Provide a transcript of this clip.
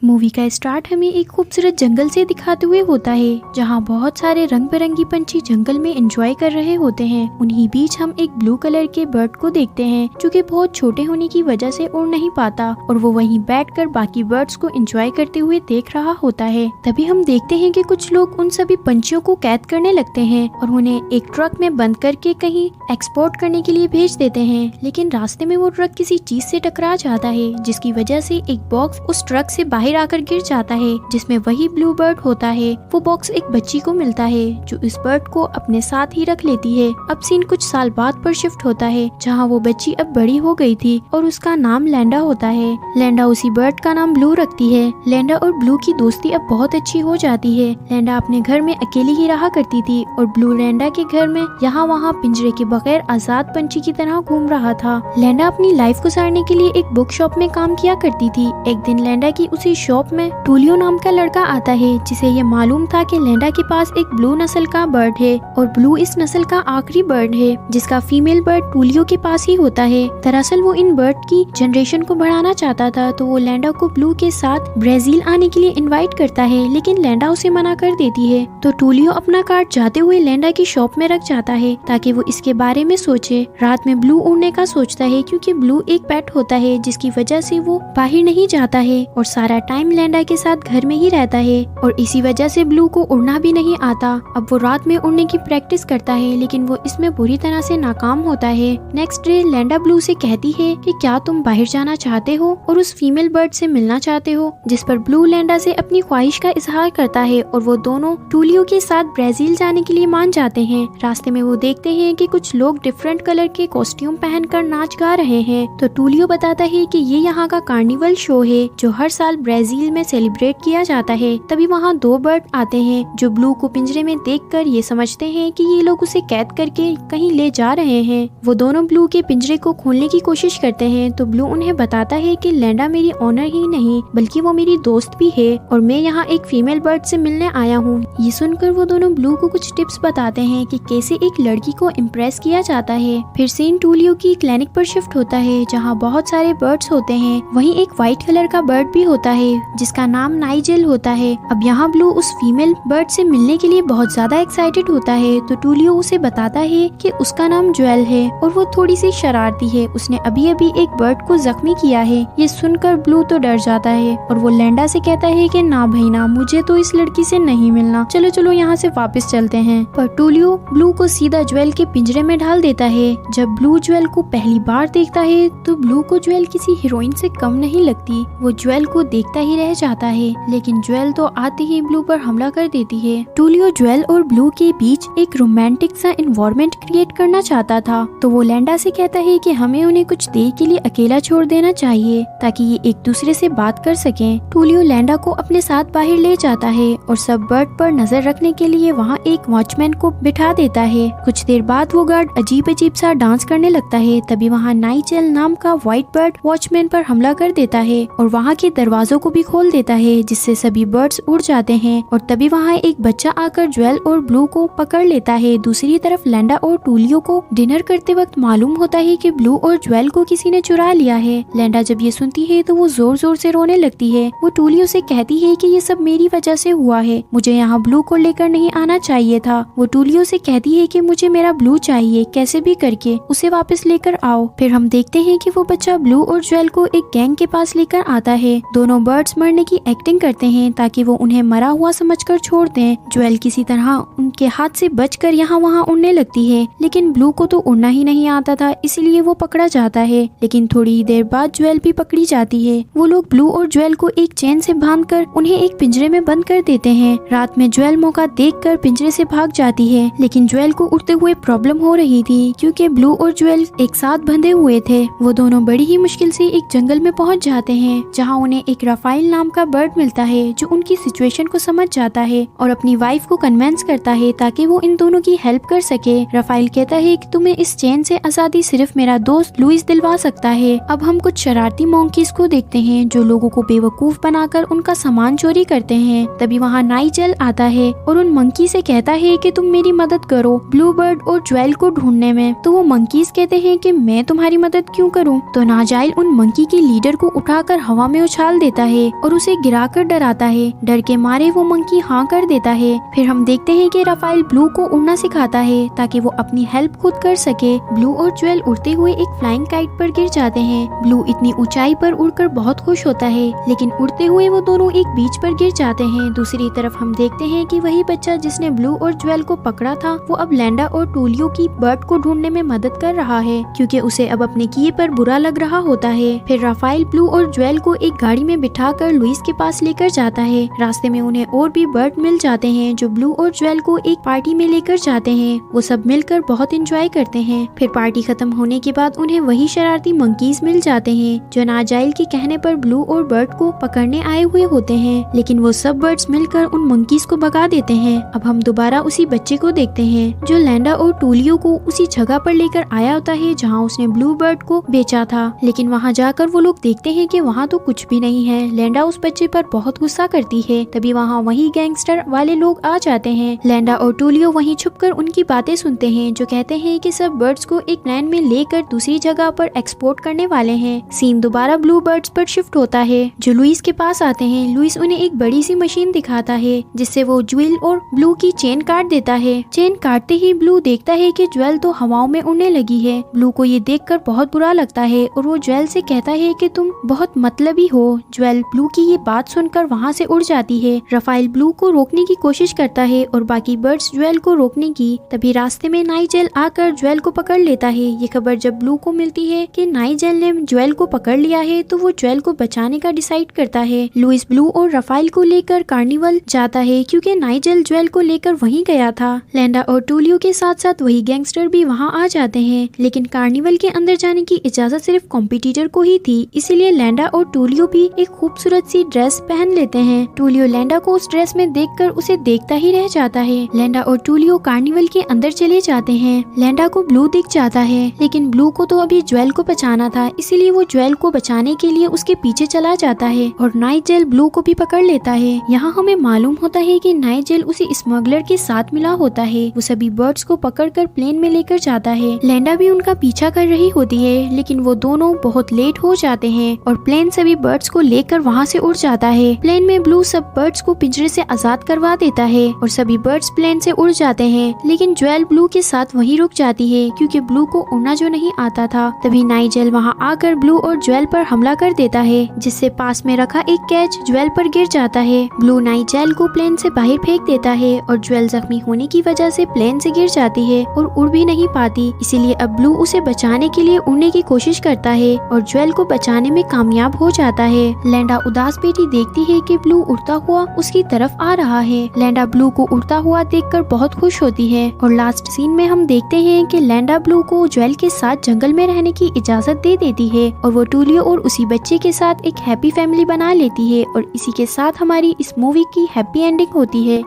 Movie का start हमें एक खूबसूरत जंगल से दिखाते हुए होता है, जहाँ बहुत सारे रंग बिरंगी पंछी जंगल में एंजॉय कर रहे होते हैं। उन्हीं बीच हम एक ब्लू कलर के बर्ड को देखते हैं, जो कि बहुत छोटे होने की वजह से उड़ नहीं पाता और वो वहीं बैठकर बाकी बर्ड्स को एंजॉय करते हुए देख रहा होता है। तभी हम देखते हैं कि कुछ लोग उन सभी पंछियों को कैद करने लगते हैं और उन्हें एक ट्रक में बंद करके कहीं एक्सपोर्ट करने के लिए भेज देते हैं। लेकिन रास्ते में वो ट्रक किसी चीज से टकरा जाता है, जिसकी वजह से एक बॉक्स उस ट्रक से बाहर आकर गिर जाता है, जिसमें वही ब्लू बर्ड होता है। वो बॉक्स एक बच्ची को मिलता है, जो इस बर्ड को अपने साथ ही रख लेती है। अब सीन कुछ साल बाद पर शिफ्ट होता है, जहाँ वो बच्ची अब बड़ी हो गई थी और उसका नाम लैंडा होता है। लैंडा उसी बर्ड का नाम ब्लू रखती है। लैंडा और ब्लू की दोस्ती अब बहुत अच्छी हो जाती है। लैंडा अपने घर में अकेली ही रहा करती थी और ब्लू लैंडा के घर में यहाँ वहाँ पिंजरे के बगैर आजाद पंछी की तरह घूम रहा था। लैंडा अपनी लाइफ गुजारने के लिए एक बुक शॉप में काम किया करती थी। एक दिन लैंडा की उसी शॉप में टूलियो नाम का लड़का आता है, जिसे ये मालूम था कि लैंडा के पास एक ब्लू नस्ल का बर्ड है और ब्लू इस नस्ल का आखिरी बर्ड है, जिसका फीमेल बर्ड टूलियो के पास ही होता है। दरअसल वो इन बर्ड की जनरेशन को बढ़ाना चाहता था, तो वो लैंडा को ब्लू के साथ ब्राजील आने के लिए इनवाइट करता है, लेकिन लैंडा उसे मना कर देती है। तो टूलियो अपना कार्ड जाते हुए लैंडा की शॉप में रख जाता है ताकि वो इसके बारे में सोचे। रात में ब्लू उड़ने का सोचता है, क्योंकि ब्लू एक पेट होता है, जिसकी वजह से वो बाहर नहीं जाता है और सारा टाइम लैंडा के साथ घर में ही रहता है और इसी वजह से ब्लू को उड़ना भी नहीं आता। अब वो रात में उड़ने की प्रैक्टिस करता है, लेकिन वो इसमें बुरी तरह से नाकाम होता है। नेक्स्ट डे लैंडा ब्लू से कहती है कि क्या तुम बाहर जाना चाहते हो और उस फीमेल बर्ड से मिलना चाहते हो, जिस पर ब्लू लैंडा से अपनी ख्वाहिश का इजहार करता है और वो दोनों टूलियो के साथ ब्राजील जाने के लिए मान जाते हैं। रास्ते में वो देखते हैं कि कुछ लोग डिफरेंट कलर के कॉस्ट्यूम पहनकर नाच गा रहे हैं। तो टूलियो बताता है कि ये यहाँ का कार्निवल शो है, जो हर साल ब्राजील में सेलिब्रेट किया जाता है। तभी वहाँ दो बर्ड आते हैं, जो ब्लू को पिंजरे में देखकर ये समझते हैं कि ये लोग उसे कैद करके कहीं ले जा रहे हैं। वो दोनों ब्लू के पिंजरे को खोलने की कोशिश करते हैं, तो ब्लू उन्हें बताता है कि लैंडा मेरी ऑनर ही नहीं बल्कि वो मेरी दोस्त भी है और मैं यहाँ एक फीमेल बर्ड से मिलने आया हूँ। ये सुनकर वो दोनों ब्लू को कुछ टिप्स बताते हैं कि कैसे एक लड़की को इम्प्रेस किया जाता है। फिर सीन टूलियो की क्लिनिक पर शिफ्ट होता है, जहाँ बहुत सारे बर्ड्स होते हैं। वहीं एक व्हाइट कलर का बर्ड भी होता है, जिसका नाम नाइजेल होता है। अब यहाँ ब्लू उस फीमेल बर्ड से मिलने के लिए बहुत ज्यादा एक्साइटेड होता है, तो टूलियो उसे बताता है कि उसका नाम ज्वेल है और वो थोड़ी सी शरारती है। उसने अभी अभी एक बर्ड को जख्मी किया है। ये सुनकर ब्लू तो डर जाता है और वो लैंडा से कहता है कि ना भाई ना, मुझे तो इस लड़की से नहीं मिलना, चलो चलो यहाँ से वापस चलते हैं। पर टूलियो ब्लू को सीधा ज्वेल के पिंजरे में डाल देता है। जब ब्लू ज्वेल को पहली बार देखता है, तो ब्लू को ज्वेल किसी हीरोइन से कम नहीं लगती। वो ज्वेल को देखता ही रह जाता है, लेकिन ज्वेल तो आते ही ब्लू पर हमला कर देती है। टूलियो ज्वेल और ब्लू के बीच एक रोमांटिक सा एनवायरनमेंट क्रिएट करना चाहता था, तो वो लैंडा से कहता है कि हमें उन्हें कुछ देर के लिए अकेला छोड़ देना चाहिए ताकि ये एक दूसरे से बात कर सकें। टूलियो लैंडा को अपने साथ बाहर ले जाता है और सब बर्ड पर नजर रखने के लिए वहाँ एक वॉचमैन को बिठा देता है। कुछ देर बाद वो गार्ड अजीब अजीब सा डांस करने लगता है। तभी वहाँ नाइजेल नाम का व्हाइट बर्ड वॉचमैन पर हमला कर देता है और वहाँ के दरवाजों को भी खोल देता है, जिससे सभी बर्ड्स उड़ जाते हैं। और तभी वहाँ एक बच्चा आकर ज्वेल और ब्लू को पकड़ लेता है। दूसरी तरफ लैंडा और टूलियो को डिनर करते वक्त मालूम होता है कि ब्लू और ज्वेल को किसी ने चुरा लिया है। लैंडा जब ये सुनती है तो वो जोर जोर से रोने लगती है। वो टूलियो से कहती है कि ये सब मेरी वजह से हुआ है, मुझे यहाँ ब्लू को लेकर नहीं आना चाहिए था। वो टूलियो से कहती है कि मुझे मेरा ब्लू चाहिए, कैसे भी करके उसे वापस लेकर आओ। फिर हम देखते हैं कि वो बच्चा ब्लू और ज्वेल को एक गैंग के पास लेकर आता है। दोनों बर्ड्स मरने की एक्टिंग करते हैं ताकि वो उन्हें मरा हुआ समझकर छोड़ दें। ज्वेल किसी तरह उनके हाथ से बचकर यहाँ वहाँ उड़ने लगती है, लेकिन ब्लू को तो उड़ना ही नहीं आता था, इसीलिए वो पकड़ा जाता है। लेकिन थोड़ी देर बाद ज्वेल भी पकड़ी जाती है। वो लोग ब्लू और ज्वेल को एक चेन से बांधकर उन्हें एक पिंजरे में बंद कर देते हैं। रात में ज्वेल मौका देखकर पिंजरे से भाग जाती है, लेकिन ज्वेल को उड़ते हुए प्रॉब्लम हो रही थी, क्योंकि ब्लू और ज्वेल एक साथ बंधे हुए थे। वो दोनों बड़ी ही मुश्किल से एक जंगल में पहुंच जाते हैं, जहां उन्हें एक राफाइल नाम का बर्ड मिलता है, जो उनकी सिचुएशन को समझ जाता है और अपनी वाइफ को कन्विंस करता है ताकि वो इन दोनों की हेल्प कर सके। राफाइल कहता है कि तुम्हें इस चेन से आजादी सिर्फ मेरा दोस्त लुइस दिलवा सकता है। अब हम कुछ शरारती मंकीज को देखते हैं, जो लोगों को बेवकूफ बनाकर उनका सामान चोरी करते हैं। तभी वहाँ नाइजेल आता है और उन मंकी से कहता है कि तुम मेरी मदद करो ब्लू बर्ड और ज्वेल को ढूंढने में। तो वो मंकीज कहते हैं कि मैं तुम्हारी मदद क्यों करूं? तो नाइजेल उन मंकी के लीडर को उठाकर हवा में उछाल देता है और उसे गिराकर डराता है। डर के मारे वो मंकी हाँ कर देता है। फिर हम देखते हैं कि राफेल ब्लू को उड़ना सिखाता है ताकि वो अपनी हेल्प खुद कर सके। ब्लू और ज्वेल उड़ते हुए एक फ्लाइंग काइट पर गिर जाते हैं। ब्लू इतनी ऊंचाई पर उड़कर बहुत खुश होता है, लेकिन उड़ते हुए वो दोनों एक बीच पर गिर जाते हैं। दूसरी तरफ हम देखते हैं कि वही बच्चा जिसने ब्लू और ज्वेल को पकड़ा था वो अब लैंडा और टूलियो की बर्ड को ढूंढने में मदद कर रहा है, क्योंकि उसे अब अपने किए पर बुरा लग रहा होता है। फिर राफेल ब्लू और ज्वेल को एक गाड़ी में बिठाकर लुइस के पास लेकर जाता है। रास्ते में उन्हें और भी बर्ड मिल जाते हैं जो ब्लू और ज्वेल को एक पार्टी में लेकर जाते हैं। वो सब मिलकर बहुत एंजॉय करते हैं। फिर पार्टी खत्म होने के बाद उन्हें वही शरारती मंकीज मिल जाते हैं जो नाजाइल के कहने पर ब्लू और बर्ड को पकड़ने आए हुए होते हैं, लेकिन वो सब बर्ड्स मिलकर उन मंकीज को भगा देते हैं। अब हम दोबारा उसी बच्चे को देखते हैं जो लैंडा और टूलियो को उसी जगह पर लेकर आया होता है जहाँ उसने ब्लू बर्ड को बेचा था, लेकिन वहाँ जाकर वो लोग देखते हैं कि वहाँ तो कुछ भी नहीं है। लैंडा उस बच्चे पर बहुत गुस्सा करती है। तभी वहाँ वही गैंगस्टर वाले लोग आ जाते हैं। लैंडा और टूलियो वहीं छुपकर उनकी बातें सुनते हैं जो कहते हैं कि सब बर्ड्स को एक प्लेन में लेकर दूसरी जगह पर एक्सपोर्ट करने वाले हैं। सीन दोबारा ब्लू बर्ड्स पर शिफ्ट होता है जो लुइस के पास आते हैं। लुइस उन्हें एक बड़ी सी मशीन दिखाता है जिससे वो ज्वेल और ब्लू की चेन काट देता है। चेन काटते ही ब्लू देखता है कि ज्वेल तो हवाओं में उड़ने लगी है। ब्लू को ये देखकर बहुत बुरा लगता है और वो ज्वेल से कहता है कि तुम बहुत मतलबी हो। ज्वेल ब्लू की ये बात सुनकर वहाँ से उड़ जाती है। राफेल ब्लू को रोकने की कोशिश करता है और बाकी बर्ड्स ज्वेल को रोकने की। तभी रास्ते में नाइजेल आकर ज्वेल को पकड़ लेता है। ये खबर जब ब्लू को मिलती है कि नाइजेल ने ज्वेल को पकड़ लिया है तो वो ज्वेल को बचाने का डिसाइड करता है। लुइस ब्लू और राफेल को लेकर कार्निवल जाता है क्योंकि नाइजेल ज्वेल को लेकर वहीं गया था। लैंडा और टूलियो के साथ साथ वही गैंगस्टर भी वहाँ आ जाते हैं, लेकिन कार्निवल के अंदर जाने की इजाजत सिर्फ कॉम्पिटिटर को ही थी, इसीलिए लैंडा और टूलियो भी एक खूबसूरत सी ड्रेस पहन लेते हैं। टूलियो लैंडा को उस ड्रेस में देखकर उसे देखता ही रह जाता है। लैंडा और टूलियो कार्निवल के अंदर चले जाते हैं। लैंडा को ब्लू दिख जाता है, लेकिन ब्लू को तो अभी ज्वेल को बचाना था, इसीलिए वो ज्वेल को बचाने के लिए उसके पीछे चला जाता है और नाइजेल ब्लू को भी पकड़ लेता है। यहाँ हमें मालूम होता है कि नाइजेल उसी स्मगलर के साथ मिला होता है। वो सभी बर्ड्स को पकड़कर प्लेन में लेकर जाता है। लैंडा भी उनका पीछा कर रही होती है, लेकिन वो दोनों बहुत लेट हो जाते हैं और प्लेन सभी बर्ड्स को लेकर वहाँ से उड़ जाता है। प्लेन में ब्लू सब बर्ड्स को पिंजरे से आजाद करवा देता है और सभी बर्ड्स प्लेन से उड़ जाते हैं, लेकिन ज्वेल ब्लू के साथ वहीं रुक जाती है क्योंकि ब्लू को उड़ना जो नहीं आता था। तभी नाइजेल वहाँ आकर ब्लू और ज्वेल पर हमला कर देता है, जिससे पास में रखा एक कैच ज्वेल पर गिर जाता है। ब्लू नाइजेल को प्लेन से बाहर फेंक देता है और ज्वेल जख्मी होने की वजह से प्लेन से गिर जाती है और उड़ भी नहीं पाती। इसीलिए अब ब्लू उसे बचाने के लिए उड़ने की कोशिश करता है और ज्वेल को बचाने में कामयाब हो जाता है। लैंडा उदास बेटी देखती है कि ब्लू उड़ता हुआ उसकी तरफ आ रहा है। लैंडा ब्लू को उड़ता हुआ देखकर बहुत खुश होती है और लास्ट सीन में हम देखते हैं कि लैंडा ब्लू को ज्वेल के साथ जंगल में रहने की इजाजत दे देती है और वो टूलियो और उसी बच्चे के साथ एक हैप्पी फैमिली बना लेती है और इसी के साथ हमारी इस मूवी की हैप्पी एंडिंग होती है।